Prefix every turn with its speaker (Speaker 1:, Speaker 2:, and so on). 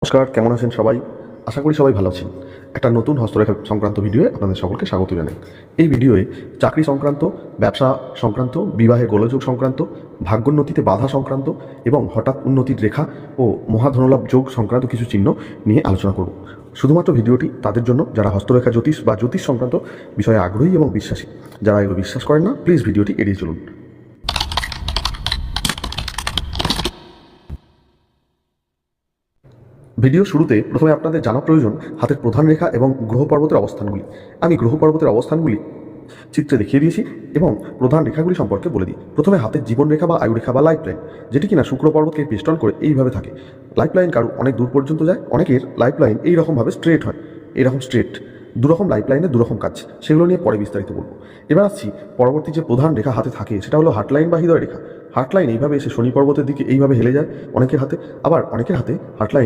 Speaker 1: নমস্কার, কেমন আছেন সবাই? আশা করি সবাই ভালো আছেন। একটা নতুন হস্তরেখা সংক্রান্ত ভিডিওয়ে আপনাদের সকলকে স্বাগত জানাই। এই ভিডিওয়ে চাকরি সংক্রান্ত, ব্যবসা সংক্রান্ত, বিবাহে গোলযোগ সংক্রান্ত, ভাগ্যোন্নতিতে বাধা সংক্রান্ত এবং হঠাৎ উন্নতির রেখা ও মহাধনলাভ যোগ সংক্রান্ত কিছু চিহ্ন নিয়ে আলোচনা করব। শুধুমাত্র ভিডিওটি তাদের জন্য যারা হস্তরেখা জ্যোতিষ বা জ্যোতিষ সংক্রান্ত বিষয়ে আগ্রহী এবং বিশ্বাসী। যারা এগুলো বিশ্বাস করেন না, প্লিজ ভিডিওটি এড়িয়ে চলুন। ভিডিও শুরুতে প্রথমে আপনাদের জানা প্রয়োজন হাতের প্রধান রেখা এবং গ্রহ পর্বতের অবস্থানগুলি। আমি গ্রহ পর্বতের অবস্থানগুলি চিত্রে দেখিয়ে দিয়েছি এবং প্রধান রেখাগুলি সম্পর্কে বলে দিই। প্রথমে হাতের জীবন রেখা বা আয়ু রেখা বা লাইফ লাইন, যেটি কিনা শুক্র পর্বতকে বেষ্টন করে এইভাবে থাকে। লাইফ লাইন কারো অনেক দূর পর্যন্ত যায়, অনেকের লাইফ লাইন এইরকমভাবে স্ট্রেট হয়, এইরকম স্ট্রেট। দুরকম লাইফ লাইনে দুরকম কাজ, সেগুলো নিয়ে পরে বিস্তারিত বলবো। এবার আসছি পরবর্তী যে প্রধান রেখা হাতে থাকে সেটা হলো হার্ট লাইন বা হৃদয় রেখা। হার্ট লাইন এইভাবে এসে শনি পর্বতের দিকে এইভাবে হেলে যায় অনেকের হাতে, আবার অনেকের হাতে হার্ট লাইন